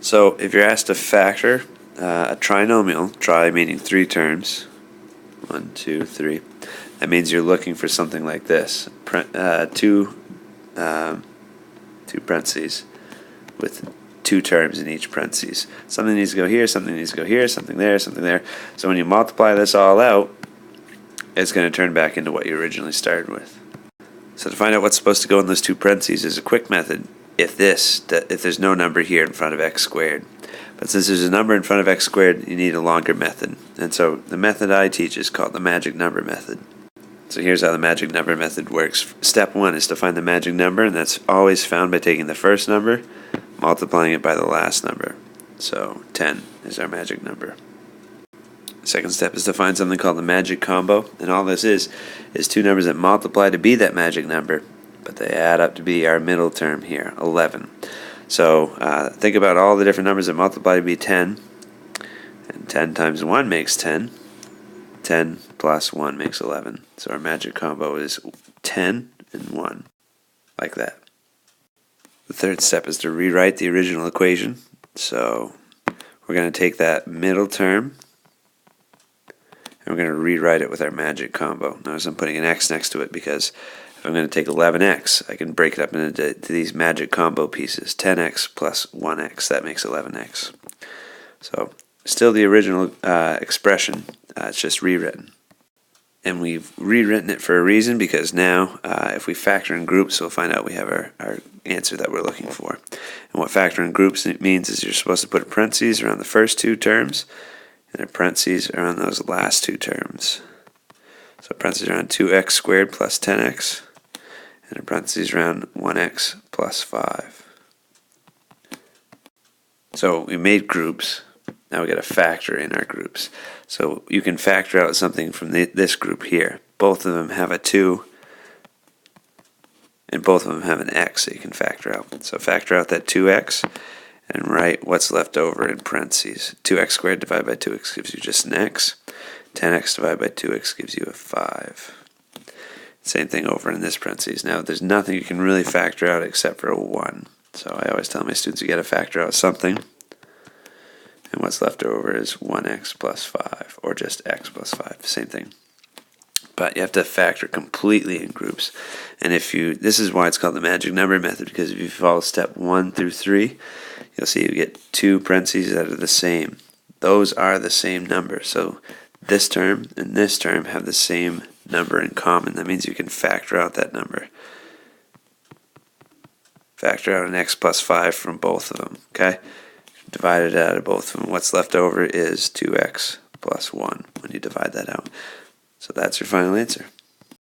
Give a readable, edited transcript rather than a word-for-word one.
So if you're asked to factor a trinomial, tri meaning three terms, 1, 2, 3, that means you're looking for something like this, two parentheses with two terms in each parentheses. Something needs to go here, something needs to go here, something there, something there. So when you multiply this all out, it's going to turn back into what you originally started with. So to find out what's supposed to go in those two parentheses is a quick method if there's no number here in front of x squared. But since there's a number in front of x squared, you need a longer method. And so the method I teach is called the magic number method. So here's how the magic number method works. Step 1 is to find the magic number, and that's always found by taking the first number, multiplying it by the last number. So 10 is our magic number. Second step is to find something called the magic combo, and all this is two numbers that multiply to be that magic number, but they add up to be our middle term here, 11. So think about all the different numbers that multiply to be 10, and 10 times 1 makes 10. 10 plus 1 makes 11. So our magic combo is 10 and 1, like that. The third step is to rewrite the original equation. So we're going to take that middle term, and we're going to rewrite it with our magic combo. Notice I'm putting an x next to it because if I'm going to take 11x, I can break it up into these magic combo pieces. 10x plus 1x, that makes 11x. So still the original expression, it's just rewritten. And we've rewritten it for a reason, because now if we factor in groups, we'll find out we have our answer that we're looking for. And what factor in groups means is you're supposed to put a parentheses around the first two terms and a parentheses around those last two terms. So parentheses around 2x squared plus 10x, and a parentheses around 1x plus 5. So we made groups. Now we got to factor in our groups. So you can factor out something from this group here. Both of them have a 2, and both of them have an x that you can factor out. So factor out that 2x and write what's left over in parentheses. 2x squared divided by 2x gives you just an x. 10x divided by 2x gives you a 5. Same thing over in this parentheses. Now there's nothing you can really factor out except for a 1. So I always tell my students you got to factor out something. And what's left over is 1x plus 5, or just x plus 5, same thing. But you have to factor completely in groups. And this is why it's called the magic number method, because if you follow step 1 through 3, you'll see you get two parentheses that are the same. Those are the same number. So this term and this term have the same number in common. That means you can factor out that number. Factor out an x plus 5 from both of them, okay? Divided out of both of them, what's left over is 2x plus 1 when you divide that out. So that's your final answer.